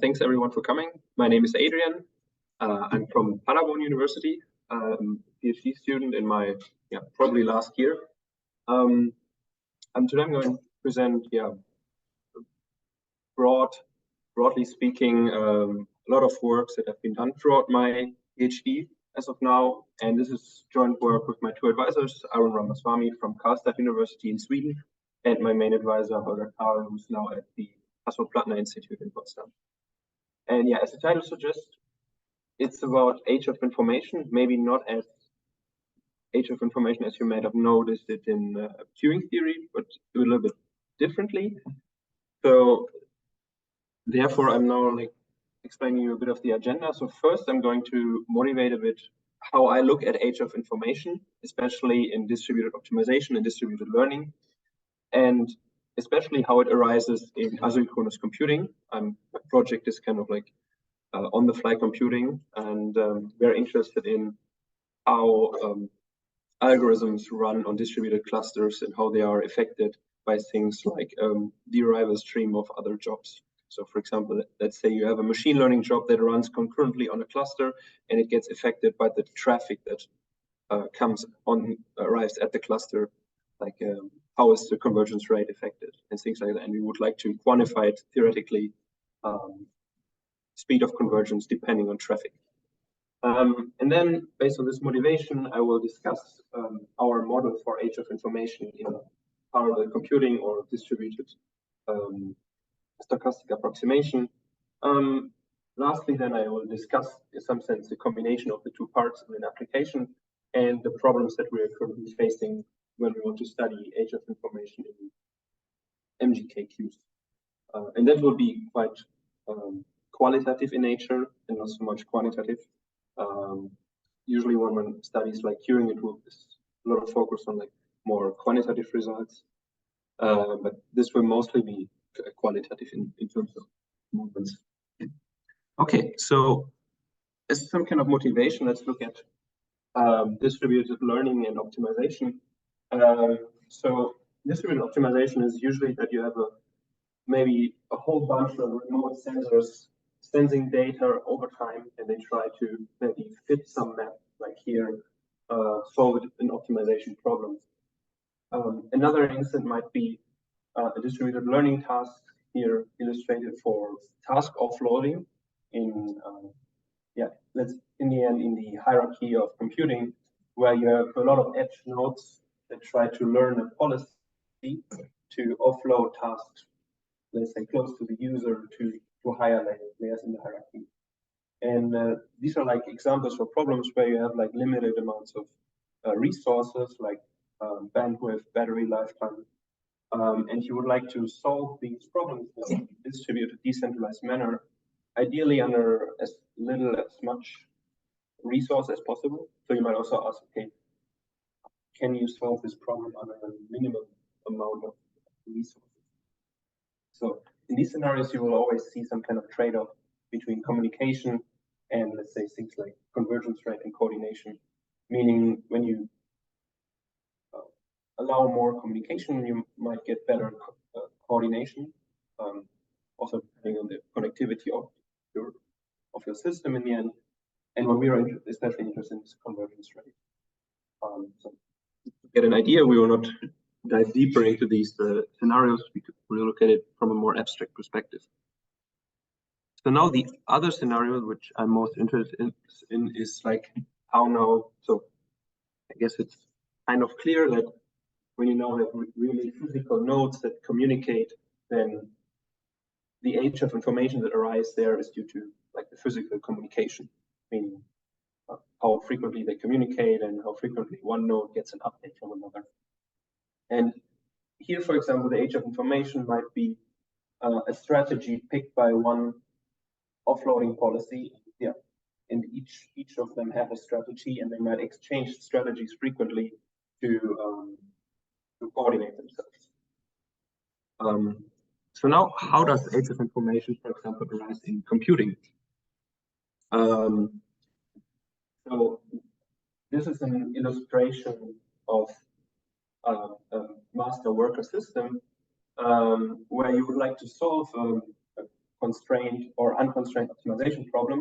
Thanks everyone for coming. My name is Adrian. I'm from Paderborn University, PhD student in my probably last year. And today I'm going to present broadly speaking a lot of works that have been done throughout my PhD as of now. And this is joint work with my two advisors, Arun Ramaswamy from Karlstad University in Sweden, and my main advisor, Holger Karl, who's now at the Hasso-Plattner Institute in Potsdam. And as the title suggests, it's about age of information, maybe not as age of information as you might have noticed it in Turing theory, but a little bit differently. So therefore, I'm now explaining you a bit of the agenda. So first, I'm going to motivate a bit how I look at age of information, especially in distributed optimization and distributed learning, and especially how it arises in asynchronous computing. My project is kind of like on-the-fly computing, and we're interested in how algorithms run on distributed clusters and how they are affected by things like the arrival stream of other jobs. So for example, let's say you have a machine learning job that runs concurrently on a cluster, and it gets affected by the traffic that arrives at the cluster, like how is the convergence rate affected and things like that. And we would like to quantify it theoretically, speed of convergence depending on traffic. And then based on this motivation, I will discuss our model for age of information in parallel computing or distributed stochastic approximation. Lastly, then I will discuss, in some sense, the combination of the two parts of an application and the problems that we are currently facing when we want to study age of information in MGKQs. And that will be quite qualitative in nature and not so much quantitative. Usually when one studies like Turing, it will be a lot of focus on more quantitative results, but this will mostly be qualitative in terms of movements. Okay, so as some kind of motivation, let's look at distributed learning and optimization. So distributed optimization is usually that you have maybe a whole bunch of remote sensors sensing data over time, and they try to maybe fit some map, like here, solve an optimization problem. Another instance might be a distributed learning task, here illustrated for task offloading in in the hierarchy of computing, where you have a lot of edge nodes that try to learn a policy to offload tasks, let's say close to the user to higher layers in the hierarchy. And these are examples for problems where you have limited amounts of resources like bandwidth, battery lifetime, and you would like to solve these problems in a distributed, decentralized manner, ideally under as much resource as possible. So you might also ask, okay, can you solve this problem under a minimum amount of resources? So in these scenarios, you will always see some kind of trade-off between communication and, let's say, things like convergence rate and coordination, meaning when you allow more communication, you might get better coordination, also depending on the connectivity of your system in the end. And what we are especially interested in is convergence rate. So to get an idea, we will not dive deeper into these scenarios. We look at it from a more abstract perspective. So now the other scenario which I'm most interested in is how now. So I guess it's kind of clear that when you now have really physical nodes that communicate, then the age of information that arises there is due to the physical communication, meaning how frequently they communicate and how frequently one node gets an update from another. And here, for example, the age of information might be a strategy picked by one offloading policy. And each of them have a strategy, and they might exchange strategies frequently to coordinate themselves. So now, how does age of information, for example, arise in computing? So this is an illustration of a master-worker system where you would like to solve a constrained or unconstrained optimization problem,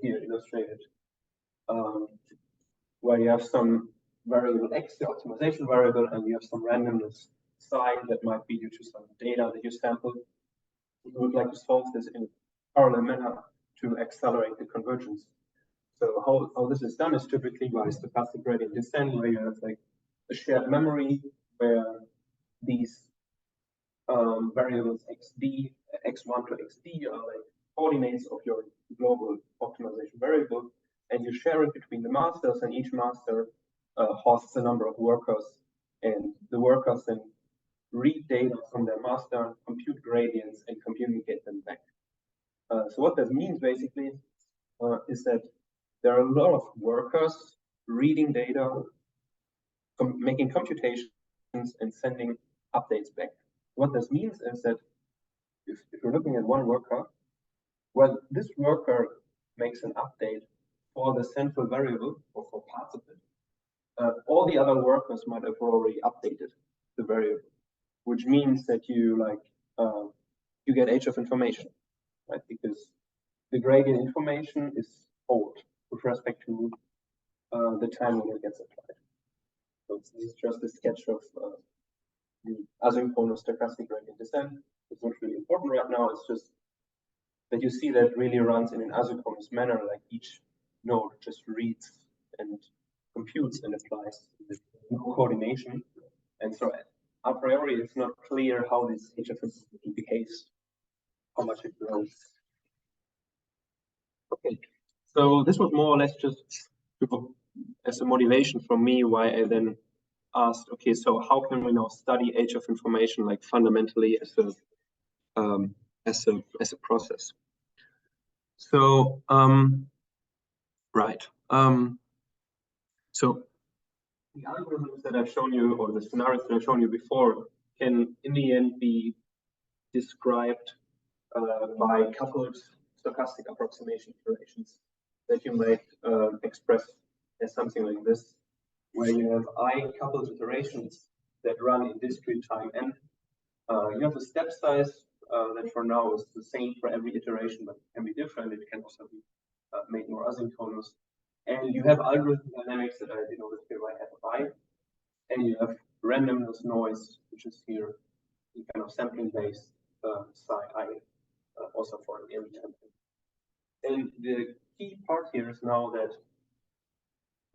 here illustrated, where you have some variable x, the optimization variable, and you have some randomness psi that might be due to some data that you sampled. We would like to solve this in a parallel manner to accelerate the convergence. So how this is done is typically by stochastic gradient descent, where you have like a shared memory where these variables xd, x1 to xd are like coordinates of your global optimization variable, and you share it between the masters, and each master hosts a number of workers, and the workers then read data from their master, compute gradients, and communicate them back. So what that means basically is that there are a lot of workers reading data, making computations, and sending updates back. What this means is that if you're looking at one worker, well, this worker makes an update for the central variable or for parts of it. All the other workers might have already updated the variable, which means that you you get age of information, right? Because the gradient information is old with respect to the time when it gets applied. So this is just a sketch of the asynchronous stochastic gradient descent. It's not really important right now. It's just that you see that it really runs in an asynchronous manner, like each node just reads and computes and applies the coordination. And so a priori, it's not clear how this age of information behaves, how much it grows. Okay, so this was more or less just as a motivation for me why I then asked, okay, so how can we now study age of information like fundamentally as a process? So right. So the algorithms that I've shown you, or the scenarios that I've shown you before, can in the end be described by coupled stochastic approximation iterations that you might express as something like this, where you have I coupled iterations that run in discrete time n. You have a step size that for now is the same for every iteration, but it can be different. It can also be made more asynchronous. And you have algorithm dynamics that I denoted here by I. And you have randomness noise, which is here the kind of sampling-based psi I, also for an M sampling. And the key part here is now that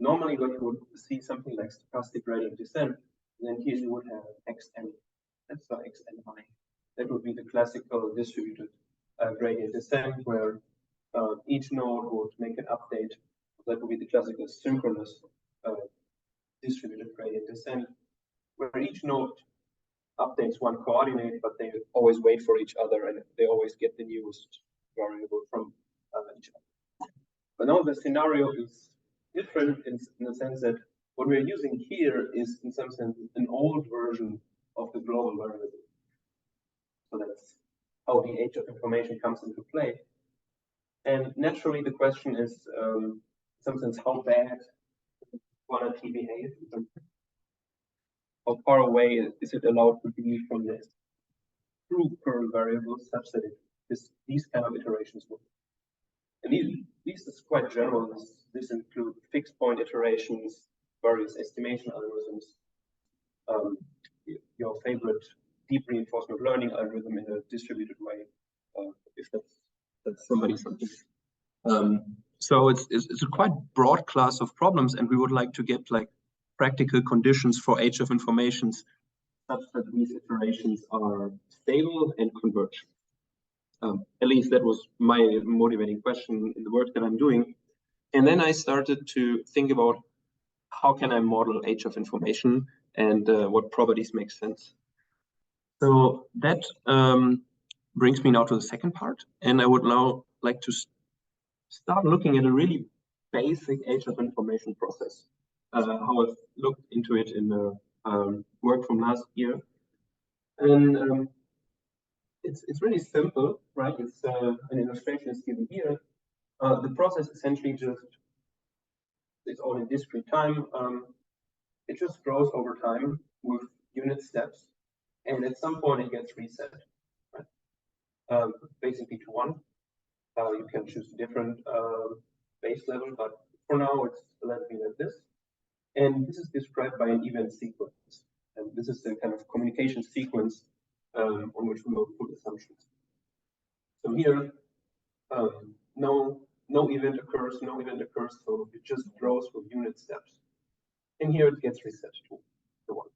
normally when you would see something like stochastic gradient descent, then here you would have xn. That's the xni. That would be the classical distributed gradient descent, where each node would make an update. That would be the classical synchronous distributed gradient descent, where each node updates one coordinate, but they always wait for each other, and they always get the newest variable from each other. But now the scenario is different in the sense that what we're using here is, in some sense, an old version of the global variable. So that's how the age of information comes into play. And naturally, the question is, in some sense, how bad quantity behaves? How far away is it allowed to be from this true kernel variable such that these kind of iterations work? And these is quite general. This include fixed point iterations, various estimation algorithms, your favorite deep reinforcement learning algorithm in a distributed way, if that's somebody's something. So it's a quite broad class of problems, and we would like to get like practical conditions for age of informations such that these iterations are stable and converge. At least that was my motivating question in the work that I'm doing. And then I started to think about how can I model age of information and what properties make sense. So that brings me now to the second part. And I would now like to start looking at a really basic age of information process. How I've looked into it in the work from last year. And it's really simple, right? It's an illustration is given here. The process essentially just is all in discrete time. It just grows over time with unit steps, and at some point it gets reset. Right? basically to 1. You can choose a different base level, but for now it's let me like this. And this is described by an event sequence. And this is the kind of communication sequence on which we will put assumptions. So here, no event occurs, so it just grows with unit steps. And here it gets reset to 1.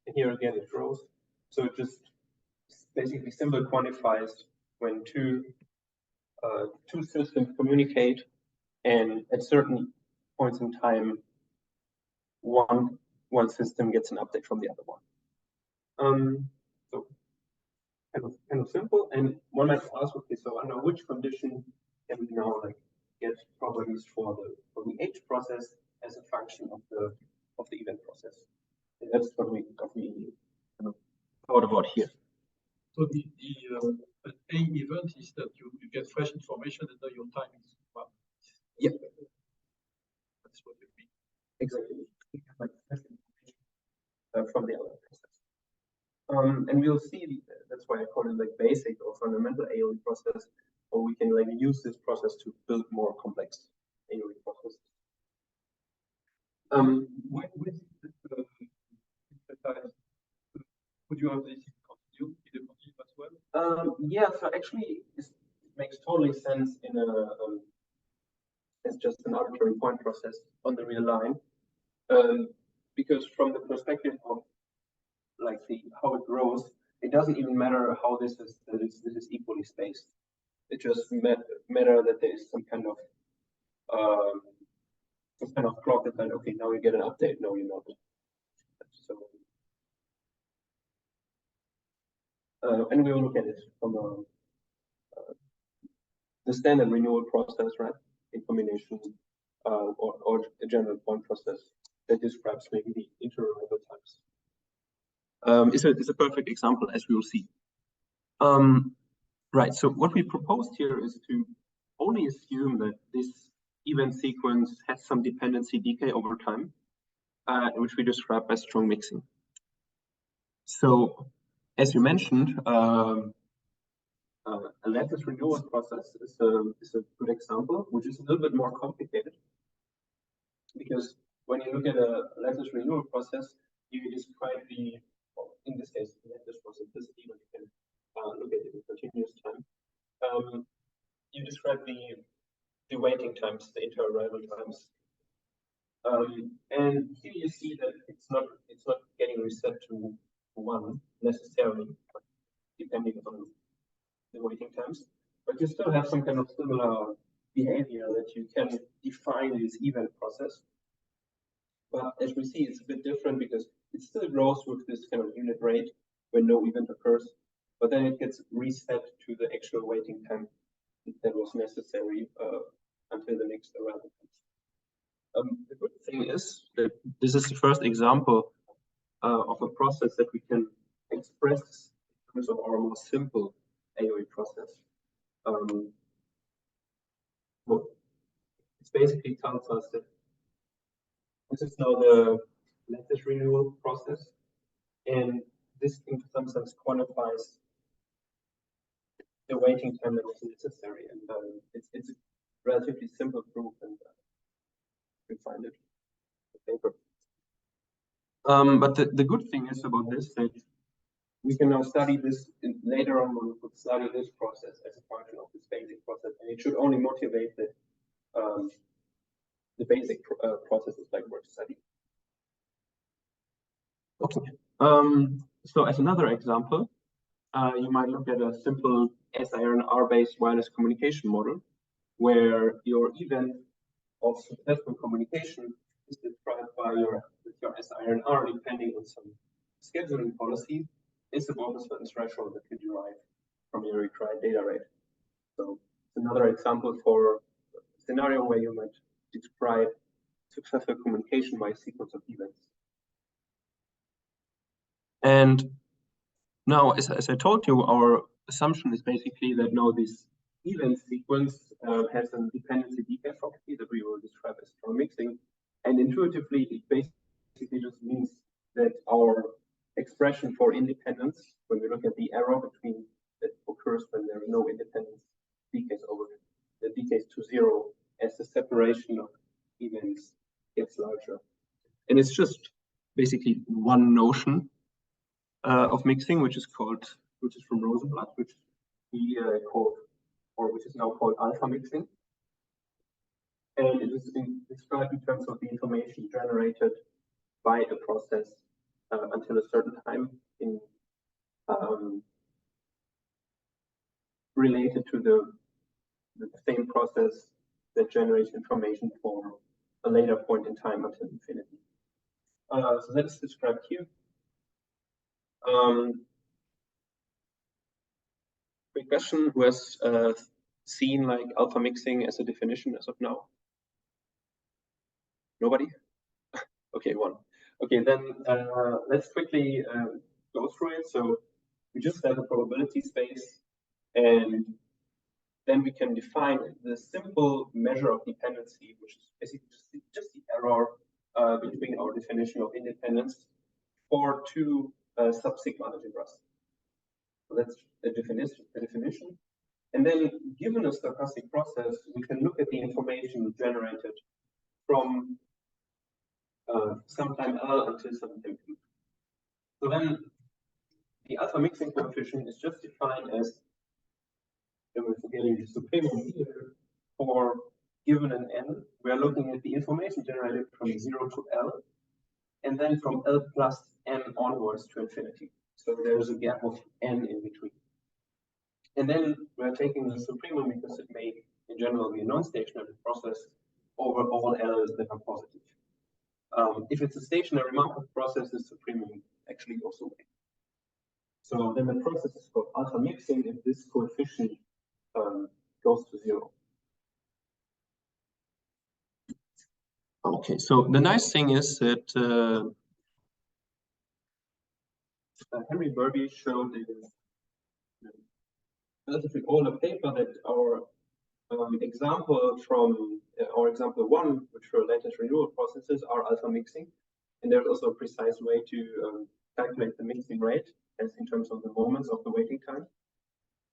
And here again it grows. So it just basically simple quantifies when two systems communicate, and at certain points in time, one system gets an update from the other one. So kind of simple. And one might ask, okay, so under which condition can we now like get properties for the H process as a function of the event process? And that's what we kind of thought about here. So the A event is that you get fresh information and then your time is 1. Yeah. That's what you mean. Exactly. Like from the other process. And we'll see, that's why I call it like basic or fundamental AOE process, or we can like use this process to build more complex AOE processes. Would you have this in the continue as well? Yeah, so actually it makes totally sense in as just an arbitrary point process on the real line. Because from the perspective of like how it grows, it doesn't even matter how this is equally spaced. It just matter that there is some kind of clock that like, okay, now you get an update, no, you're not. So and we will look at it from the standard renewal process, right, in combination or a general point process that describes maybe the interarrival times. It's a perfect example, as we will see. Right, so what we proposed here is to only assume that this event sequence has some dependency decay over time, which we describe as strong mixing. So, as you mentioned, a lattice renewal process is a good example, which is a little bit more complicated. Because when you look at a lattice renewal process, you describe in this case, the lattice for simplicity, but you can look at it in continuous time. You describe the waiting times, the interarrival times. And here you see that it's not getting reset to 1 necessarily, depending on the waiting times. But you still have some kind of similar behavior that you can define this event process. But as we see, it's a bit different because it still grows with this kind of unit rate when no event occurs, but then it gets reset to the actual waiting time that was necessary until the next arrival comes. The good thing is that this is the first example of a process that we can express in terms of our more simple AOE process. Well, it basically tells us that this is now the lattice renewal process, and this in some sense quantifies the waiting time that was necessary, and it's a relatively simple proof, and you can find it in the paper. But the good thing is about this that we can now study this later on. We could study this process as a function of this basic process, and it should only motivate the basic processes like we're studying. Okay. So as another example, you might look at a simple SIRNR-based wireless communication model, where your event of successful communication is described by your SIRNR, depending on some scheduling policy, is above a certain threshold that you derive from your required data rate. So it's another example for a scenario where you might describe successful communication by a sequence of events. And now, as I told you, our assumption is basically that now this event sequence has a dependency decay property that we will describe as strong mixing. And intuitively, it basically just means that our expression for independence, when we look at the error between that occurs when there is no independence decays over the decays to zero as the separation of events gets larger. And it's just basically one notion of mixing, which is from Rosenblatt, which he called, or which is now called alpha mixing. And it is described in terms of the information generated by a process until a certain time in related to the same process that generates information for a later point in time until infinity. So that is described here. Quick question: who has seen like alpha mixing as a definition as of now? Nobody? Okay, one. Okay, then let's quickly go through it. So we just have a probability space, and then we can define the simple measure of dependency, which is basically just the error between our definition of independence for two sub-sigma algebras. So that's the definition. And then, given a stochastic process, we can look at the information generated from some time L until some time P. So then, the alpha mixing coefficient is just defined as, and we're forgetting the supremum here, for given an n, we are looking at the information generated from 0 to L, and then from L plus n onwards to infinity. So there's a gap of n in between. And then we're taking the supremum because it may, in general, be a non-stationary process over all L's that are positive. If it's a stationary Markov process, the supremum actually goes away. So then the process is called alpha mixing if this coefficient goes to 0. Okay, so the nice thing is that Henry Burby showed in a relatively older paper that our example from our example 1, which were latest renewal processes, are alpha mixing. And there's also a precise way to calculate the mixing rate as in terms of the moments of the waiting time.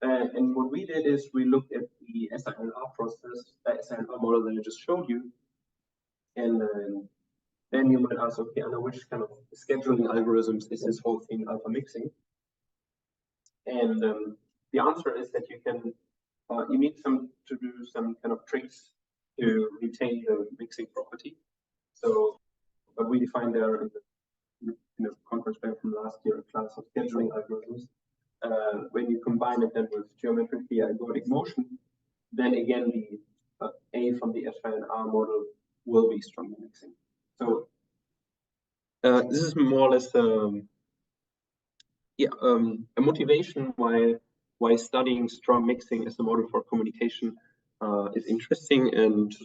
And what we did is we looked at the SINR process, SINR model that I just showed you. And then you might ask, okay, under which kind of scheduling algorithms is this whole thing alpha mixing? And the answer is that you need to do some kind of tricks to retain the mixing property. So, but we defined there in the conference paper from last year a class of scheduling algorithms. When you combine it then with geometrically algorithmic motion, then again the A from the SINR model will be strongly mixing. So this is more or less a motivation why studying strong mixing as a model for communication is interesting, and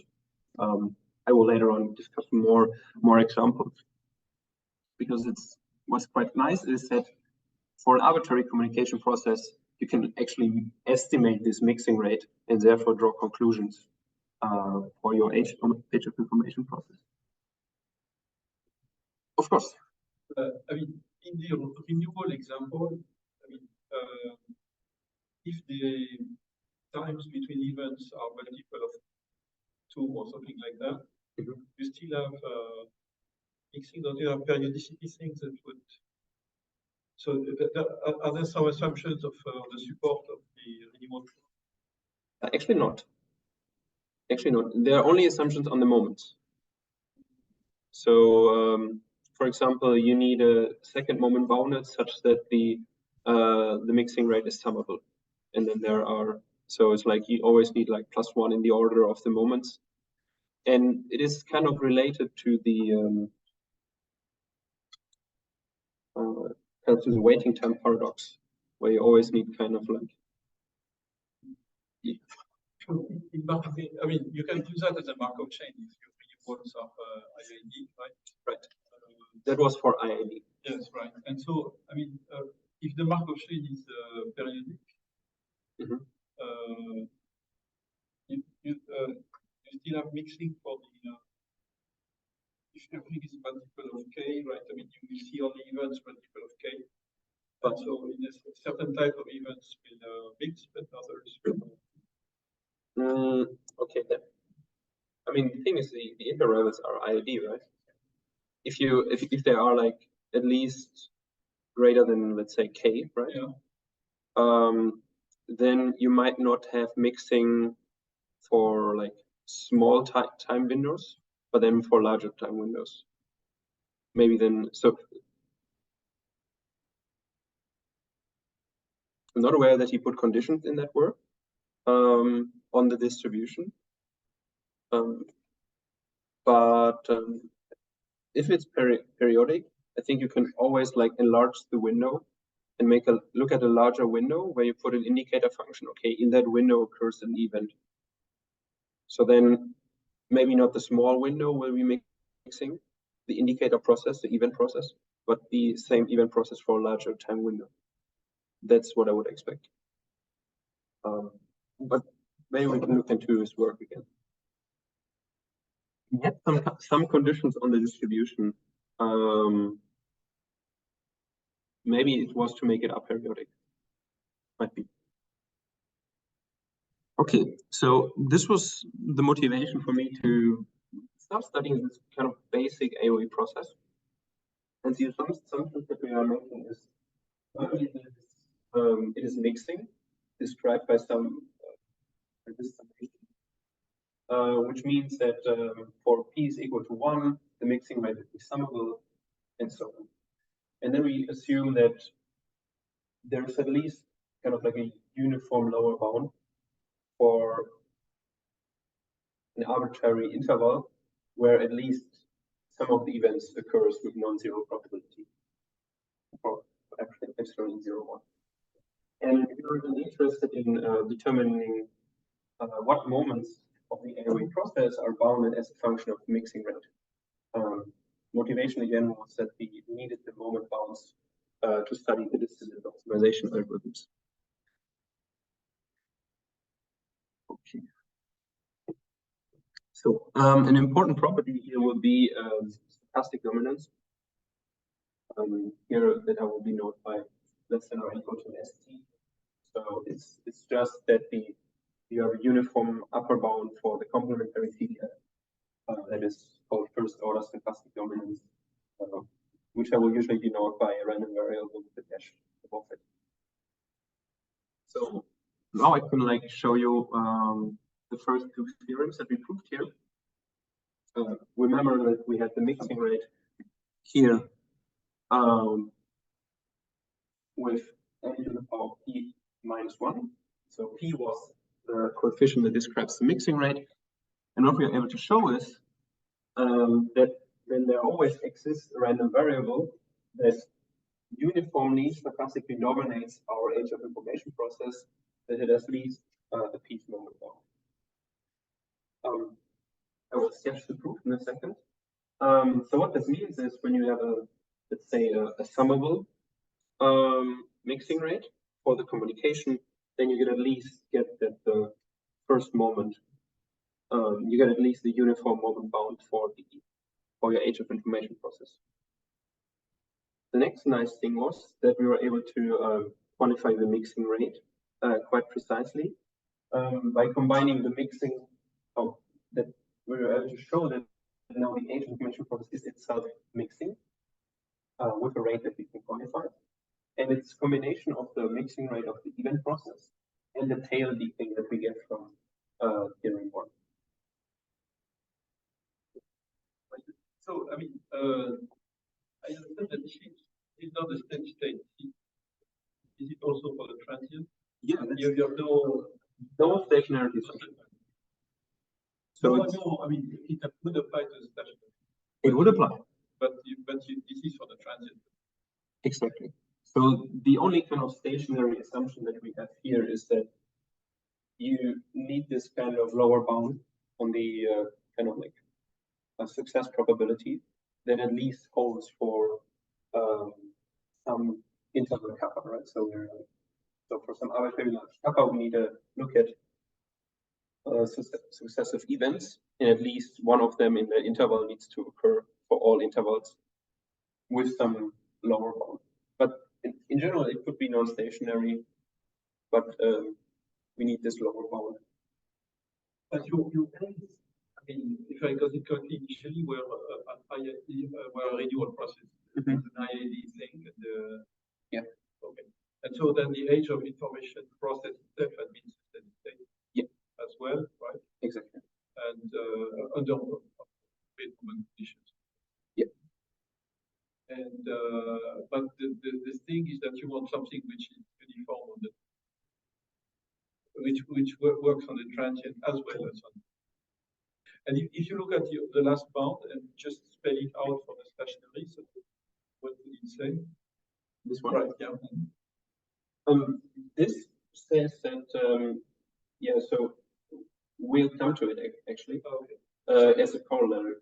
I will later on discuss more examples, because what's quite nice is that for an arbitrary communication process, you can actually estimate this mixing rate and therefore draw conclusions for your age of information process. Of course. I mean, in the renewal example, I mean, if the times between events are multiple of 2 or something like that, you still have mixing, don't you have periodicity things that would. So are there some assumptions of the support of the renewal? Actually not. Actually not. There are only assumptions on the moments. So, for example, you need a second moment bounded such that the mixing rate is summable, and then there are, so it's like you always need like +1 in the order of the moments, and it is kind of related to the waiting time paradox, where you always need kind of like. I mean, you can do that as a Markov chain if your renewals are IID, right? Right. That was for IID. Yes, right. And so, I mean, if the Markov chain is periodic, you still have mixing for the if everything is multiple of k, right? I mean, you will see only events multiple of k. But so in a certain type of events will mix, but others will. Okay, then. I mean, the thing is, the intervals are IOD, right? If they are like at least greater than, let's say, k, right? Yeah. Then you might not have mixing for like small time windows, but then for larger time windows. Maybe then, so I'm not aware that he put conditions in that work on the distribution. But if it's periodic, I think you can always like enlarge the window and make a look at a larger window where you put an indicator function. Okay, in that window occurs an event. So then maybe not the small window will be mixing the indicator process, the event process, but the same event process for a larger time window. That's what I would expect. But maybe we can look into his work again. We had some conditions on the distribution. Maybe it was to make it aperiodic. Might be. Okay, so this was the motivation for me to start studying this kind of basic AOE process. And the assumptions that we are making is it is mixing, described by some which means that for p is equal to 1, the mixing rate will be summable, and so on. And then we assume that there's at least kind of like a uniform lower bound for an arbitrary interval where at least some of the events occurs with non-zero probability for epsilon 0, 1. And if you're really interested in determining what moments of the AOE process are bounded as a function of the mixing rate. Motivation again was that we needed the moment bounds to study the distributed optimization algorithms. Okay. So an important property here will be stochastic dominance. Here that I will be noted by less than or equal to ST. So it's just that you have a uniform upper bound for the complementary CDF that is called first order stochastic dominance, which I will usually denote by a random variable with a dash above it. So now I can like show you the first two theorems that we proved here. Remember that we had the mixing rate here with n to the power p minus 1. So p was the coefficient that describes the mixing rate. And what we are able to show is that when there always exists a random variable that uniformly stochastically dominates our age of information process, that it at least a piece moment bound. I will sketch the proof in a second. So what this means is when you have let's say a summable mixing rate for the communication, then you can at least get that the first moment, you get at least the uniform moment bound for your age of information process. The next nice thing was that we were able to quantify the mixing rate quite precisely by combining the mixing that we were able to show that now the age of information process is itself mixing with a rate that we can quantify. And it's a combination of the mixing rate of the event process and the tail decay that we get from theorem 1. So, I mean, I understand that it's not a steady state. Is it also for the transient? Yeah, you have no stationarity. So no, I mean, it would apply to the stationary. It would apply. But this is for the transient. Exactly. So the only kind of stationary assumption that we have here is that you need this kind of lower bound on the kind of like a success probability that at least holds for some interval kappa, right? So for some arbitrary large kappa, we need to look at successive events, and at least one of them in the interval needs to occur for all intervals with some lower bound. But in general, it could be non-stationary, but we need this lower bound. But you I mean, if I got it correctly, initially were an IID, were a renewal process, an IID thing, and yeah. Okay. And so then the age of information process itself had been steady yeah. as well, right? Exactly. And under common conditions. Yeah. And but the thing is that you want something which is uniform on the which works on the transient as well as on. And if you look at the last bound and just spell it out for the stationary, so what would it say? This one? Right, yeah. This says that, yeah, so we'll come to it actually. Okay. As a corollary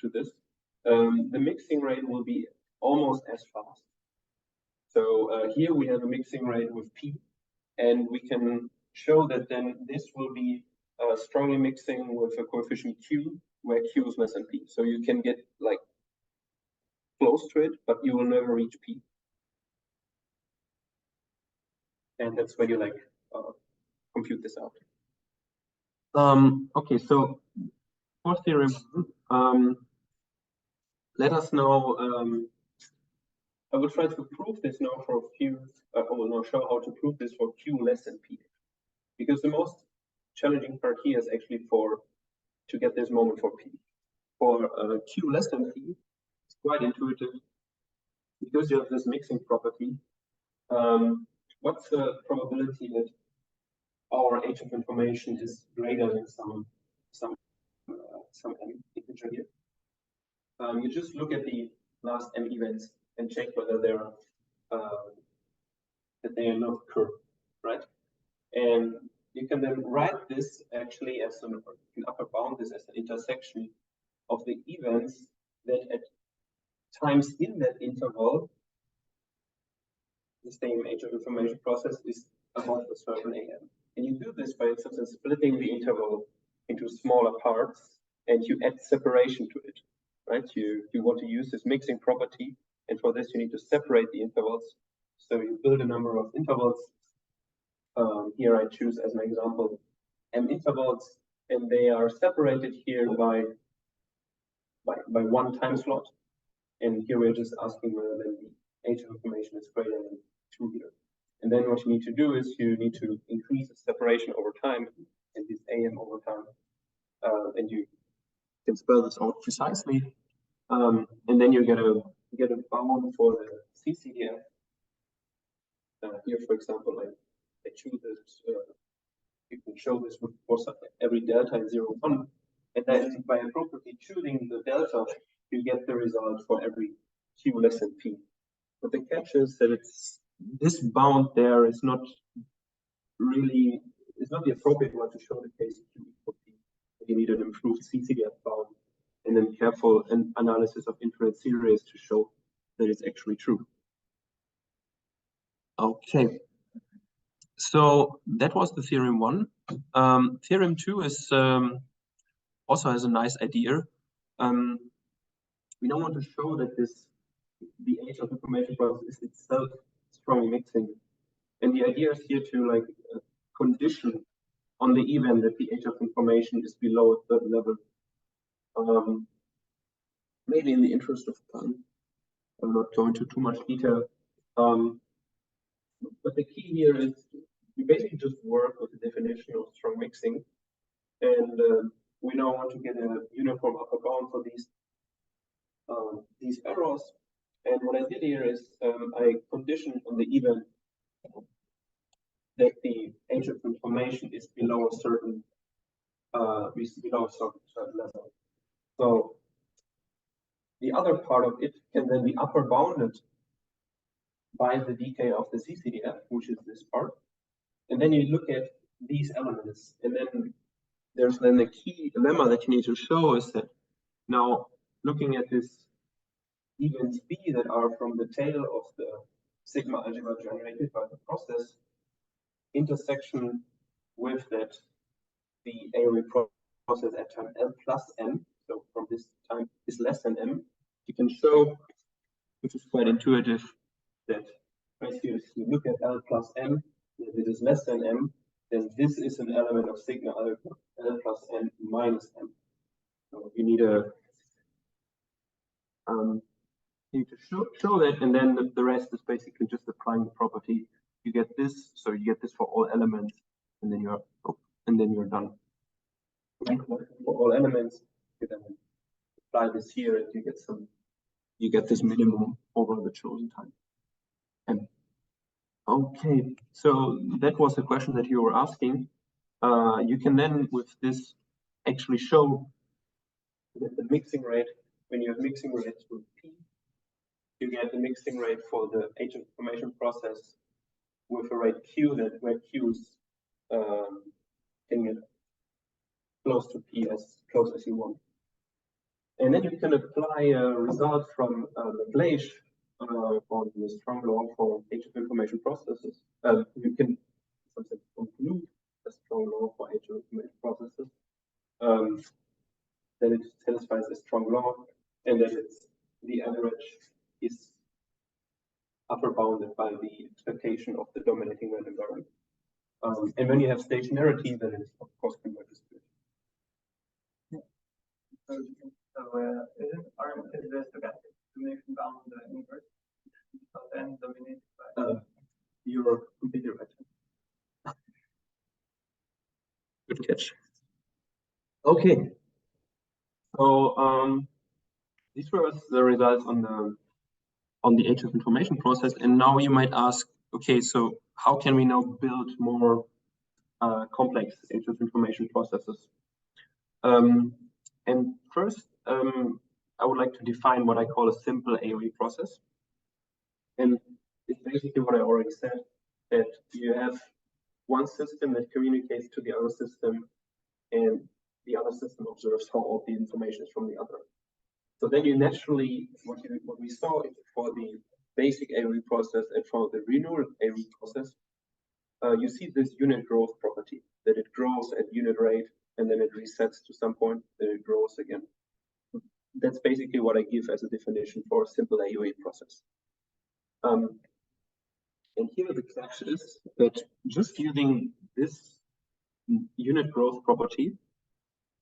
to this. The mixing rate will be almost as fast. So here we have a mixing rate with P, and we can show that then this will be strongly mixing with a coefficient Q, where Q is less than P. So you can get like close to it, but you will never reach P. And that's when you like compute this out. Okay, so for theorem, let us know. I will try to prove this now for Q. I will now show how to prove this for Q less than P, because the most challenging part here is actually to get this moment for P. For Q less than P, it's quite intuitive because you have this mixing property. What's the probability that our age of information is greater than some m integer here? You just look at the last m events and check whether they are not curved, right? And you can then write this actually as an upper bound, this as an intersection of the events that at times in that interval, the same age of information process is above a certain AM. And you do this by, for instance, splitting the interval into smaller parts, and you add separation to it, right? You want to use this mixing property, and for this you need to separate the intervals. So you build a number of intervals. Here I choose as an example m intervals, and they are separated here by one time slot. And here we're just asking whether then the age of information is greater than 2 here. And then what you need to do is you need to increase the separation over time and this AM over time. And you can spell this out precisely. And then you get a bound for the CCDF. Here, for example, I choose this. You can show this with every delta is 0, 1. And then by appropriately choosing the delta, you get the result for every Q less than P. But the catch is that this bound there is not really, it's not the appropriate one to show the case Q equal P. You need an improved CCDF bound and then careful analysis of infinite series to show that it's actually true. Okay. So that was the theorem 1. Theorem 2 is also has a nice idea. We don't want to show that the age of information process is itself strongly mixing. And the idea is here to condition on the event that the age of information is below a certain level. Maybe in the interest of time, I'll not go into too much detail. But the key here is you basically just work with the definition of strong mixing. And we now want to get a uniform upper bound for these errors. And what I did here is I conditioned on the event that the age of information is below a certain level. So the other part of it can then be upper bounded by the decay of the CCDF, which is this part. And then you look at these elements, and then there's then a key lemma that you need to show is that now looking at this events B that are from the tail of the sigma algebra generated by the process intersection with that the AOE process at time L plus M, so from this time is less than M, you can show, which is quite intuitive, that basically if you look at L plus M, if it is less than M, then this is an element of sigma L plus M minus M. So you need to show that, and then the rest is basically just applying the property. You get this, so you get this for all elements, and then you're done. For all elements, you then apply this here, and you get this minimum over the chosen time. And okay, so that was the question that you were asking. You can then with this actually show that the mixing rate, when you have mixing rates with P, you get the mixing rate for the agent information process with a rate Q, where Q is can get close to P, as close as you want. And then you can apply a result from Laplace on the strong law for agent information processes. You can conclude a strong law for agent information processes. Then it satisfies a strong law, and then the average is upper bounded by the expectation of the dominating random variable. And when you have stationarity, then it's of course converges to it. So is the stochastic domination bound the inverse? So then dominated by You're completely right. Good catch. Okay. So these were the results on the agent information process, and now you might ask, okay, so how can we now build more complex agent information processes? And first, I would like to define what I call a simple AOE process. And it's basically what I already said, that you have one system that communicates to the other system, and the other system observes how all the information is from the other. So then you naturally, what we saw for the basic AOE process and for the renewal AOE process, you see this unit growth property, that it grows at unit rate, and then it resets to some point, then it grows again. That's basically what I give as a definition for a simple AOE process. And here the catch is that just using this unit growth property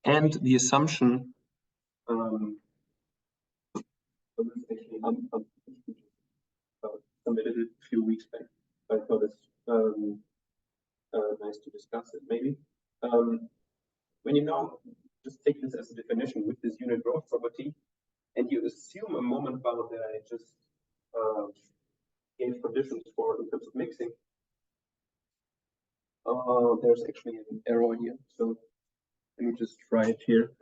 and the assumption, submitted it a few weeks back. I thought it's nice to discuss it maybe. When you now just take this as a definition with this unit growth property, and you assume a moment bound that I just gave conditions for in terms of mixing, there's actually an error here. So let me just try it here.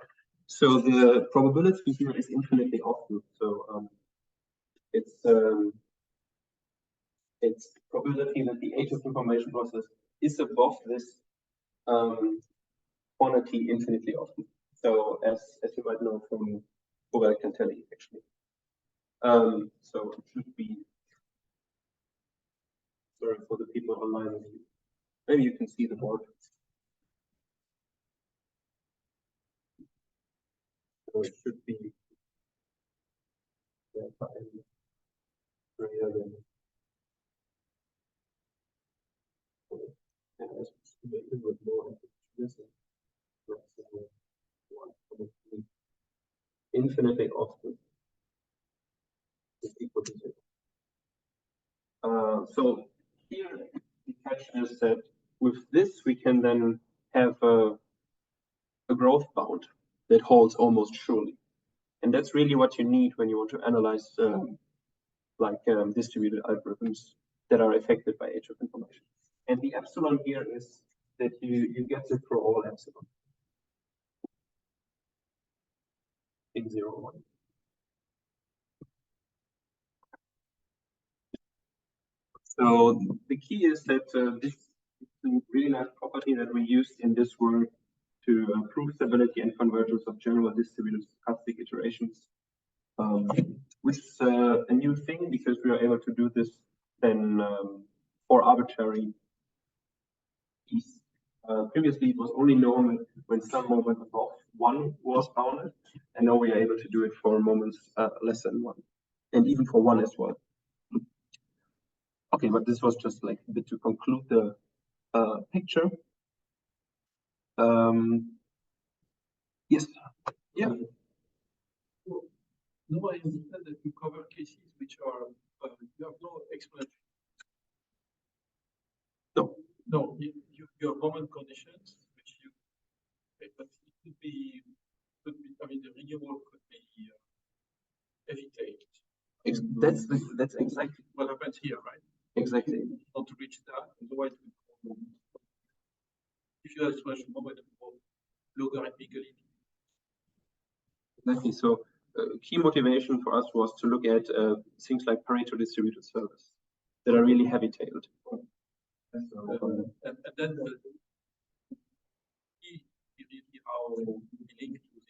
So the probability here is infinitely often. So it's probability that the agent information process is above this quantity infinitely often. So as you might know from Cantelli, actually. So it should be, sorry for the people online, maybe you can see the board. So it should be greater than infinitely often is equal to 0. So here the catch is that with this we can then have a growth bound that holds almost surely, and that's really what you need when you want to analyze distributed algorithms that are affected by age of information. And the epsilon here is that you get it for all epsilon in 0, 1. So the key is that this is a really nice property that we used in this work to prove stability and convergence of general distributed stochastic iterations, which is a new thing because we are able to do this then for arbitrary keys. Previously, it was only known when some moment above 1 was bounded, and now we are able to do it for moments less than 1, and even for 1 as well. Okay, but this was just like a bit to conclude the picture. Yes. Yeah. No, I understand that you cover cases which are you have no explanation. No. No, you have moment conditions which you, but it could be. I mean, the renewal could be evitated. That's exactly what happens here, right? Exactly. Not to reach that, otherwise, if you have expression moment logarithmically. Exactly. So, key motivation for us was to look at things like Pareto distributed servers that are really heavy-tailed. And then the key is really how we link to the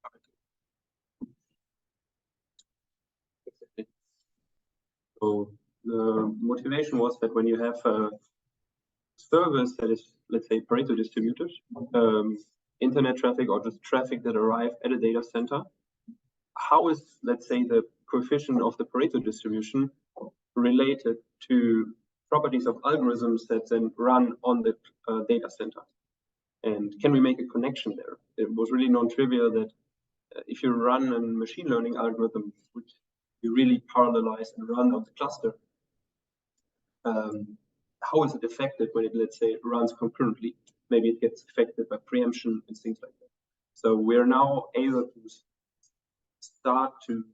Pareto. Exactly. So the motivation was that when you have a service that is, let's say, Pareto distributed, internet traffic or just traffic that arrive at a data center, how is, let's say, the coefficient of the Pareto distribution related to properties of algorithms that then run on the data center? And can we make a connection there? It was really non-trivial that if you run a machine learning algorithm, which you really parallelize and run on the cluster, how is it affected when it, let's say, runs concurrently? Maybe it gets affected by preemption and things like that. So we're now able to start to,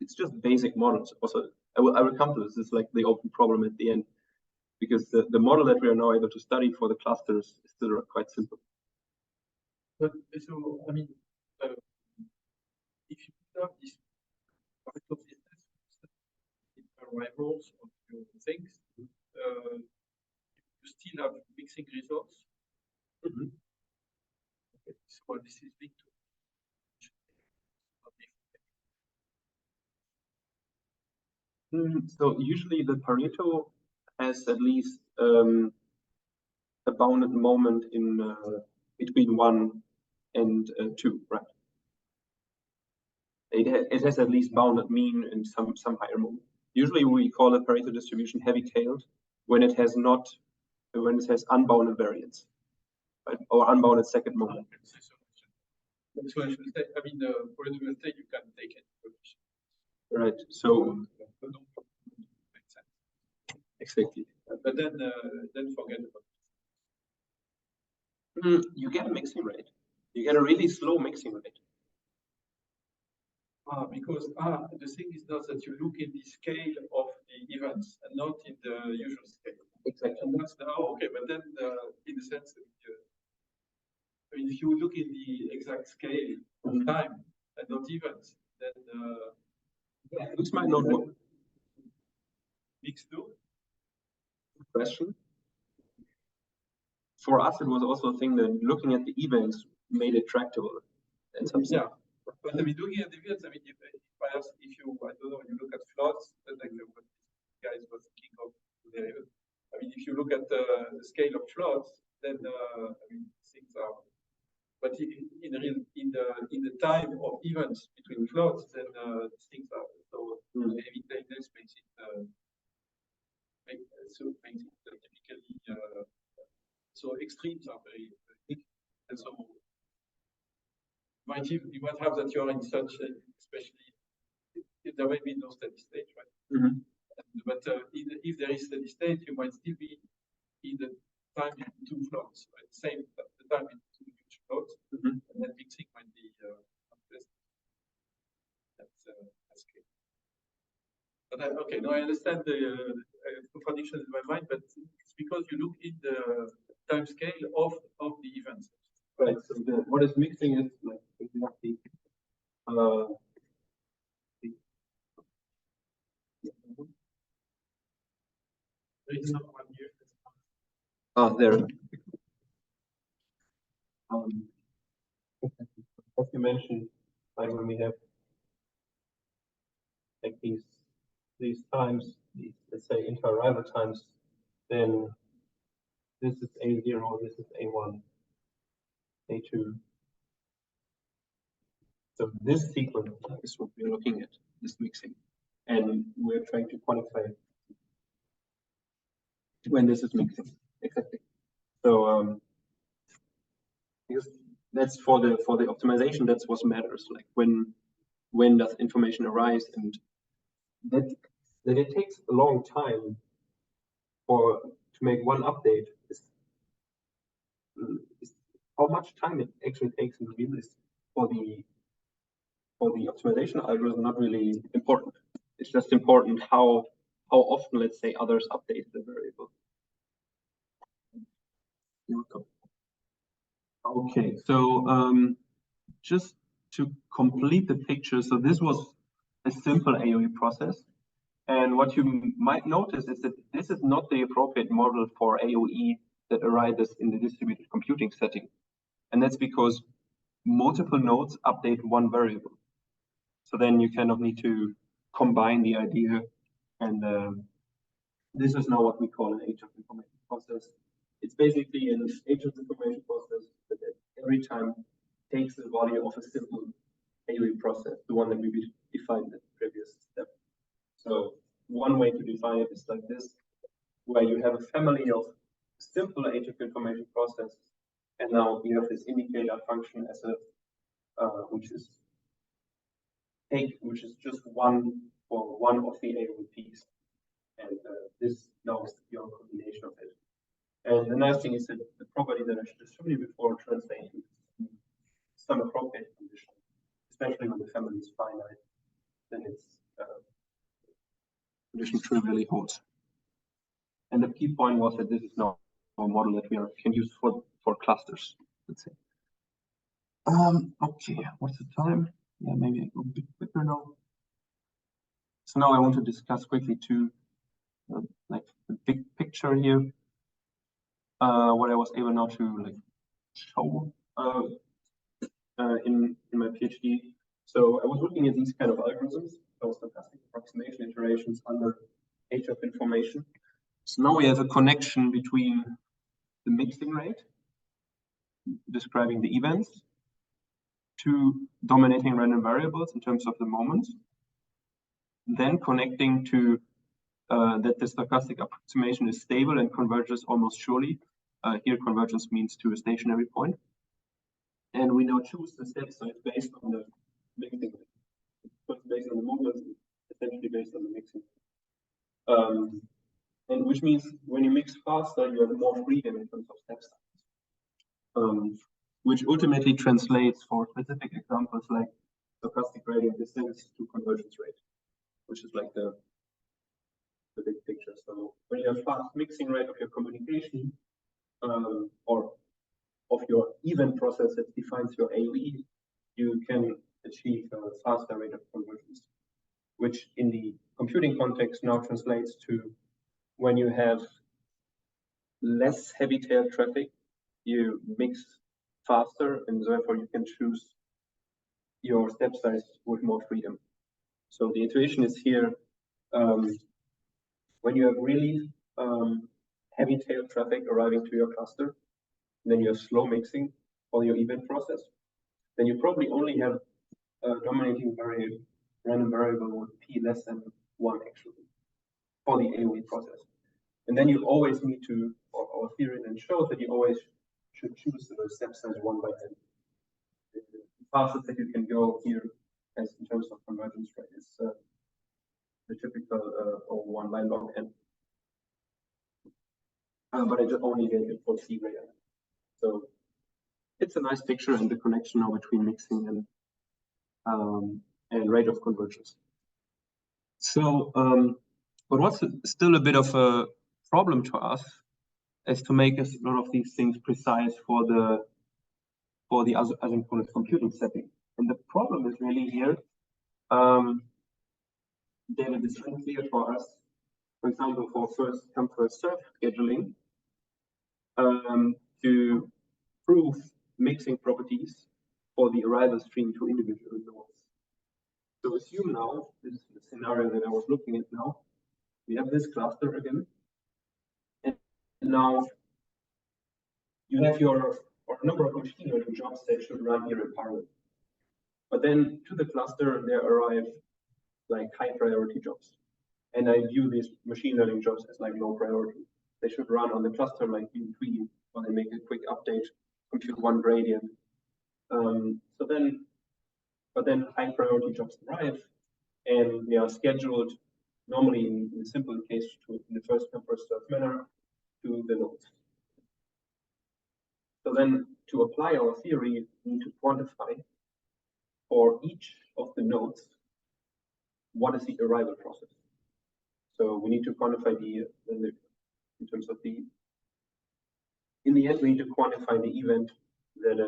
it's just basic models. Also, I will come to this. It's like the open problem at the end, because the model that we are now able to study for the clusters is still quite simple. But so, I mean, if you have this Pareto business, arrivals of your things, you still have mixing results. Mm-hmm. Okay, so this is linked to. So usually the Pareto has at least a bounded moment in between 1 and 2, right? It has at least bounded mean in some higher moment. Usually we call a Pareto distribution heavy-tailed when it has unbounded variance, right? Or unbounded second moment. So I should say, I mean, for the state you can take it. Right. So exactly. But then forget about it. You get a mixing rate. You get a really slow mixing rate. Because the thing is not that you look in the scale of the events and not in the usual scale. Exactly. And that's okay, but then in the sense that I mean, if you look in the exact scale of time and not events, then this might not work. Mix two. Question. For us, it was also a thing that looking at the events made it tractable. And yeah, but I mean, looking at the events, I mean, if I ask, if you, I don't know, you look at floods, like what guys was thinking of there. I mean, if you look at the scale of floods, then I mean, things are. But in the time of events between floods, then things are so heavy tightness makes it typically so extremes are very big, and so you might have that you are in such, especially if there may be no steady state, right? Mm-hmm. But if there is steady state, you might still be in the time in two floods, right? Same the time in two huge floods, and then mixing might be unpleasant. That's clear. But okay, no, I understand the contradiction in my mind, but it's because you look in the time scale of the events. Right. So what is mixing is like exactly. There. As you mentioned, like when we have like these times, these, let's say, inter-arrival times, then this is A0, this is A1, A2. So this sequence is what we're looking at, this mixing. And we're trying to quantify when this is mixing. Exactly. So because that's for the optimization, that's what matters. Like when does information arise, and that it takes a long time to make one update is how much time it actually takes in real is for the optimization algorithm not really important. It's just important how often, let's say, others update the variable. Here we go. Okay, so just to complete the picture, so this was a simple AOE process. And what you might notice is that this is not the appropriate model for AOE that arises in the distributed computing setting. And that's because multiple nodes update one variable. So then you kind of need to combine the idea. And this is now what we call an age of information process. It's basically an age of information process that every time takes the value of a simple AOE process, the one that we defined in the previous step. So one way to define it is like this, where you have a family of simple age of information process, and now you have this indicator function as a which is just one for one of the AOEPs, and this now is the pure combination of it. And the nice thing is that the property that I just showed you before translates to some appropriate condition, especially when the family is finite, then it's condition trivially holds. And the key point was that this is now a model that we can use for clusters, let's say. Okay, what's the time? Yeah, maybe I go a bit quicker now. So now I want to discuss quickly like the big picture here. What I was able now to like show in my PhD. So I was looking at these kind of algorithms, those stochastic approximation iterations under age of information. So now we have a connection between the mixing rate, describing the events, to dominating random variables in terms of the moments, then connecting to that the stochastic approximation is stable and converges almost surely. Here convergence means to a stationary point. And we now choose the step size based on the mixing rate. It's based on the moments, essentially based on the mixing. And which means when you mix faster, you have more freedom in terms of step size. Which ultimately translates for specific examples like stochastic gradient descent to convergence rate, which is like the big picture. So when you have fast mixing rate of your communication or of your event process that defines your AOE, you can achieve a faster rate of convergence, which in the computing context now translates to when you have less heavy tail traffic, you mix faster, and therefore you can choose your step size with more freedom. So the intuition is here, when you have really heavy tail traffic arriving to your cluster, then you have slow mixing for your event process, then you probably only have a dominating random variable with p less than 1 actually for the AOE process. And then you always need to, or our theory then shows that you always should choose the step size 1 by n. The fastest that you can go here, as in terms of convergence rate, is the typical over 1 by log n. But I just only gave it for C rate. So it's a nice picture and the connection now between mixing and rate of convergence. So, but what's still a bit of a problem to us is to make a lot of these things precise for the asynchronous computing setting. And the problem is really here that it is unclear for us, for example, for first come first serve scheduling, to prove mixing properties for the arrival stream to individual nodes. So assume now, this is the scenario that I was looking at now, we have this cluster again, and now you have your a number of machine learning jobs that should run here in parallel. But then to the cluster, there arrive like high priority jobs. And I view these machine learning jobs as like low priority. they should run on the cluster like between, or they make a quick update, compute one gradient. But then high priority jobs arrive, and they are scheduled normally in a simple case in the first come first served manner to the nodes. So then to apply our theory, we need to quantify for each of the nodes what is the arrival process. So we need to quantify in terms of in the end, we need to quantify the event that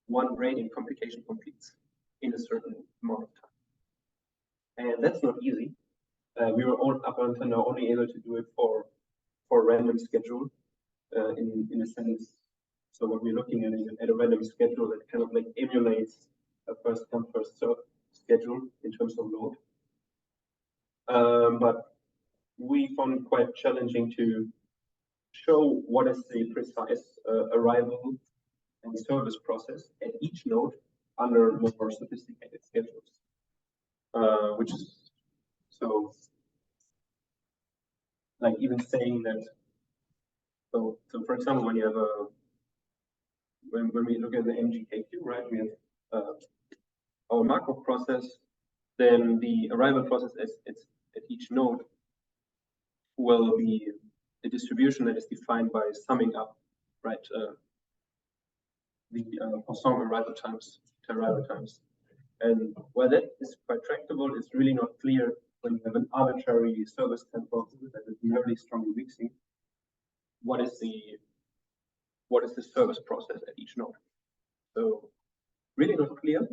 one gradient computation completes in a certain amount of time. And that's not easy. We were up until now only able to do it for random schedule in a sense. So what we're looking at is at a random schedule that kind of like emulates a first come first served schedule in terms of load. But we found it quite challenging to show what is the precise arrival and service process at each node under more sophisticated schedules, which is so like even saying that. So for example, when you have when we look at the MGKQ, right, we have our macro process, then the arrival process at each node will be a distribution that is defined by summing up, right, the Poisson arrival times to arrival times. And while that is quite tractable, it's really not clear when you have an arbitrary service time process that is very strongly mixing. What is the service process at each node? So really not clear.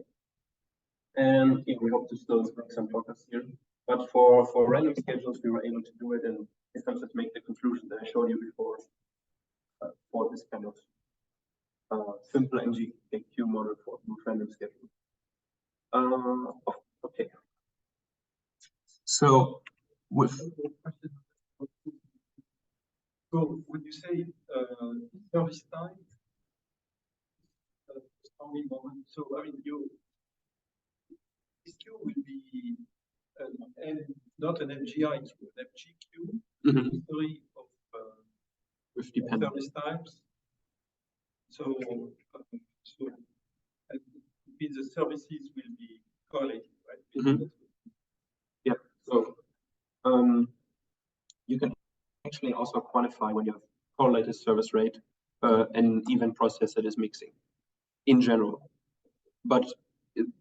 And we hope to still make some progress here. But for random schedules, we were able to do it and in some sense make the conclusion that I showed you before for this kind of simple MGKQ model for random schedule. Okay. So when you say service time, only moment. So I mean, this Q will be not an MGI, it's an MGQ history of with dependencies. service times. So it means the services will be correlated, right? Yeah. So you can actually also quantify when you have correlated service rate an event process that is mixing in general. But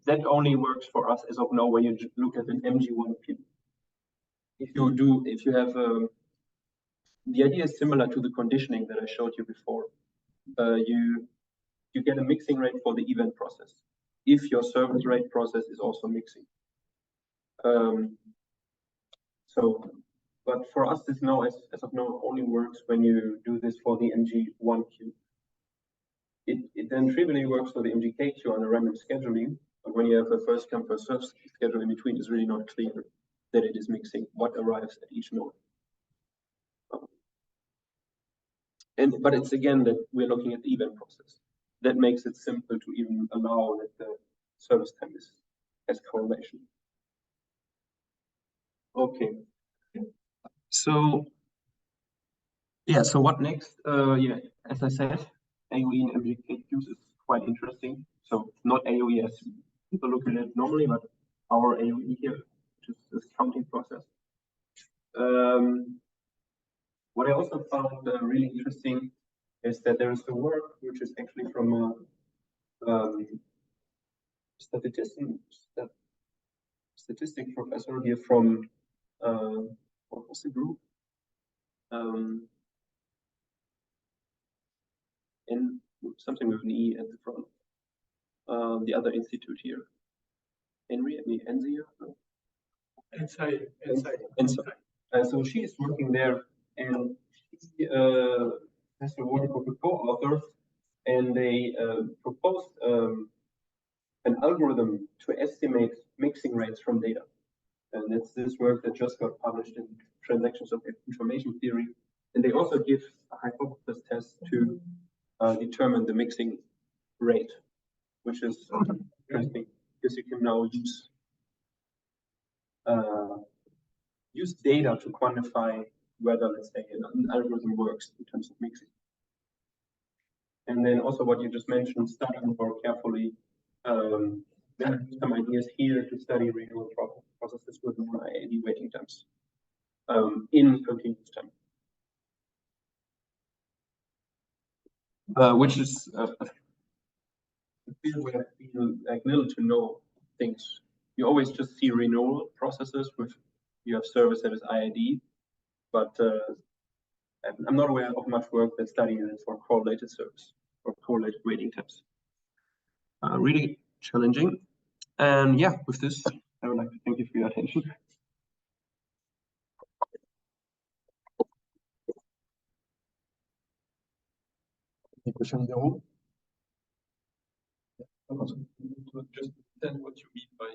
that only works for us as of now when you look at an MG1Q. If you have the idea is similar to the conditioning that I showed you before. You get a mixing rate for the event process if your service rate process is also mixing. But for us, this now as of now only works when you do this for the MG1Q. It then trivially works for the MGKQ on a random scheduling, but when you have a first come first served schedule in between, it's really not clear that it is mixing what arrives at each node. But it's again that we're looking at the event process. That makes it simple to even allow that the service time has correlation. Okay. So yeah, so what next? Yeah, as I said, AOE and MGKQs is quite interesting. So not AOE as people look at it normally, but our AOE here, which is this counting process. What I also found really interesting is that there is a work which is actually from a statistics professor here from what was the group? In something with an E at the front. The other institute here. Enzia? No. So she is working there, and she has a work with a co-author, and they proposed an algorithm to estimate mixing rates from data. And it's this work that just got published in Transactions of Information Theory. And they also give a hypothesis test to determine the mixing rate, which is interesting because you can now use data to quantify whether, let's say, an algorithm works in terms of mixing. And then also what you just mentioned, studying more carefully. There are some ideas here to study renewal processes with more IAD waiting times in continuous time. Which is a field where I feel like little to no things. You always just see renewal processes with you have service that is IAD, but I'm not aware of much work that studies it for correlated service or correlated waiting times. Really challenging. And yeah, with this, I would like to thank you for your attention. Any question in the room? To just understand what you mean by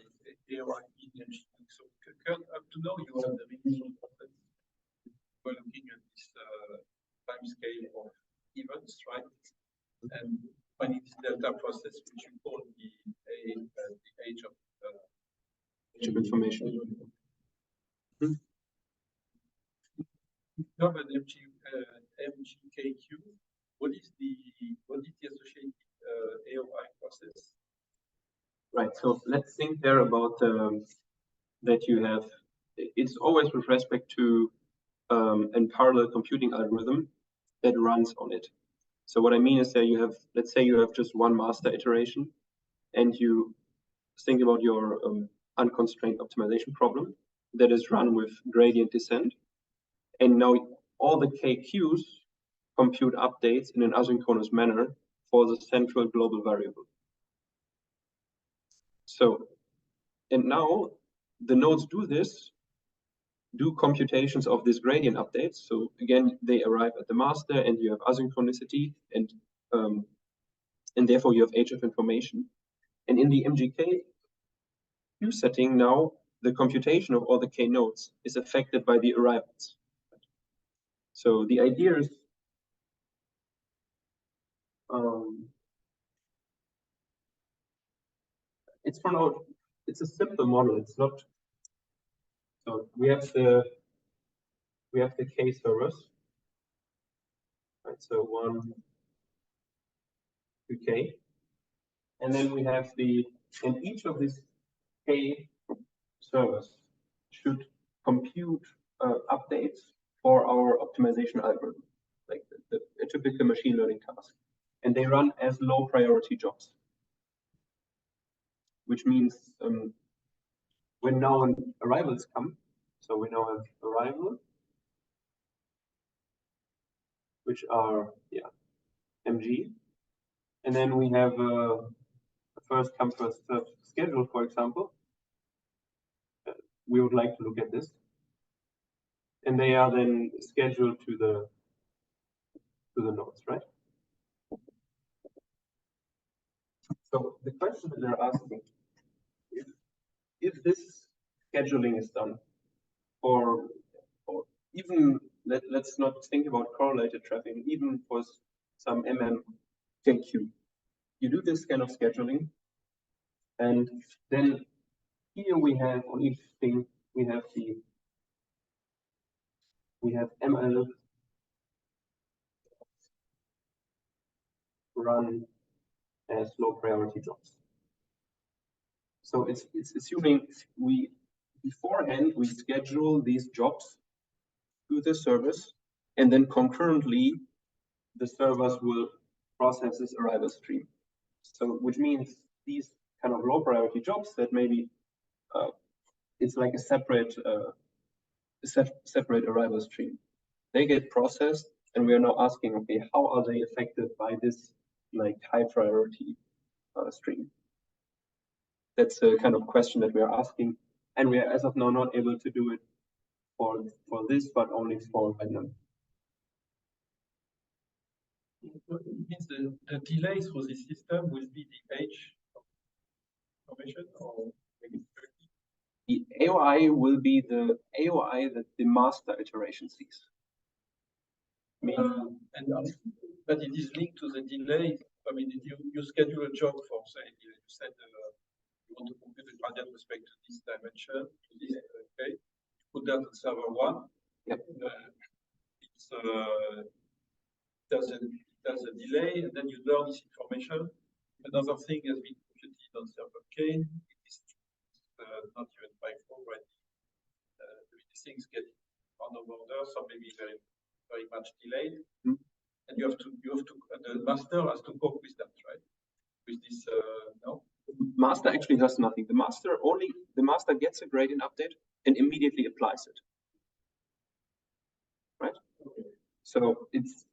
AOE engineering. So up to now, you have the renewal process. We're looking at this time scale of events, right? And finding this delta process, which you call the age of information. You have an MGKQ. What is the associated AOE process? Right. So let's think there about that you have. It's always with respect to a parallel computing algorithm that runs on it. So what I mean is that you have, let's say you have just one master iteration, and you think about your unconstrained optimization problem that is run with gradient descent, and now all the KQs compute updates in an asynchronous manner for the central global variable. So, and now the nodes do computations of these gradient updates. So again, they arrive at the master, and you have asynchronicity, and therefore you have age of information. And in the MGKQ setting, now the computation of all the K nodes is affected by the arrivals. So the idea is it's for now, it's a simple model. It's not. So we have the K servers, right? So 1 to K, and then we have and each of these K servers should compute updates for our optimization algorithm, like a typical machine learning task, and they run as low priority jobs, which means when now arrivals come, so we now have arrival, which are MG, and then we have a first come first served schedule, for example. We would like to look at this, and they are then scheduled to the nodes, right? So the question that they're asking, if this scheduling is done, or even let's not think about correlated traffic, even for some MMKQ, you do this kind of scheduling, and then here we have on each thing we have ML run as low priority jobs. So it's assuming beforehand we schedule these jobs to the service, and then concurrently the servers will process this arrival stream. So which means these kind of low priority jobs that maybe it's like a separate arrival stream. They get processed, and we are now asking, okay, how are they affected by this like high priority stream? That's a kind of question that we are asking, and we are as of now not able to do it for this, but only for random. It means the delay through the system will be the age of information, or the AOI will be the AOI that the master iteration sees. But it is linked to the delay. I mean, you schedule a job for, say, you said you want to compute the gradient with respect to this dimension, to this, okay, put that on server 1. Yep. there's a delay, and then you learn this information. Another thing has been computed on server K. It is not even by forward. These things get out of order, so maybe very much delayed. And you have to the master has to cope with that, right? With this no? Master actually does nothing. The master gets a gradient update and immediately applies it. Right? So it's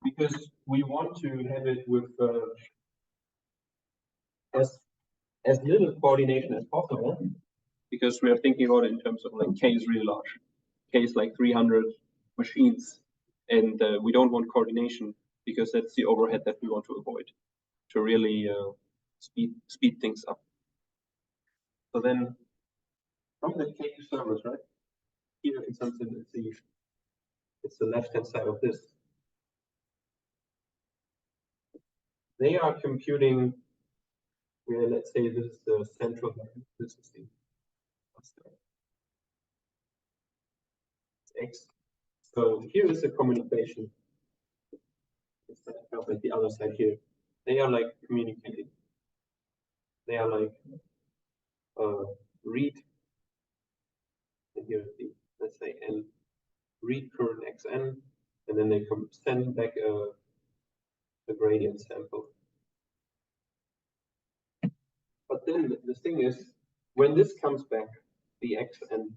because we want to have it with as little coordination as possible, because we are thinking about it in terms of like K is really large. K is like 300 machines, and we don't want coordination because that's the overhead that we want to avoid to really speed things up. So then from the KQ servers, right? Here is something it's the left-hand side of this. They are computing where, let's say, this is the central, this is the X. So here is the communication. It's like the other side here. They are like communicating. They are like read, and here is the, let's say, and read current xn, and then they send back a gradient sample. But then the thing is, when this comes back, the xn,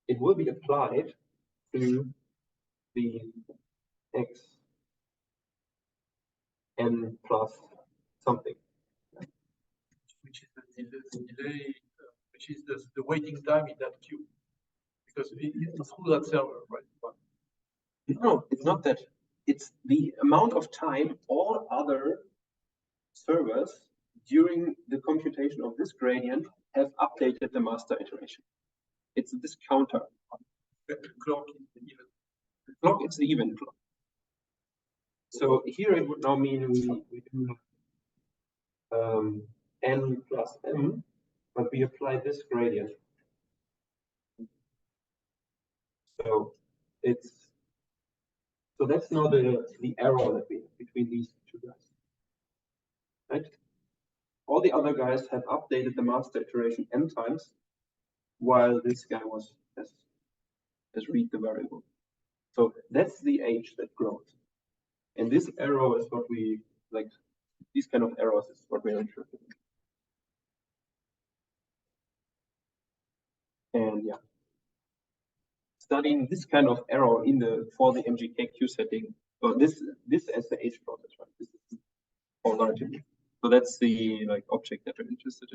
it will be applied to the xn plus something. Which is the delay, which is the waiting time in that queue. Because it's through that server, right? No, it's not that. It's the amount of time all other servers during the computation of this gradient have updated the master iteration. It's this counter. The clock is the even. The clock is the even clock. So here it would now mean we do n plus m, but we apply this gradient. So that's now the error that we have between these two guys. Right? All the other guys have updated the master iteration n times, while this guy has read the variable. So that's the age that grows. And this error is what we like. These kind of errors is what we're interested in. And yeah, studying this kind of error for the MGKQ setting. So this as the age process, right? This is all narrative. So that's the like object that we're interested in.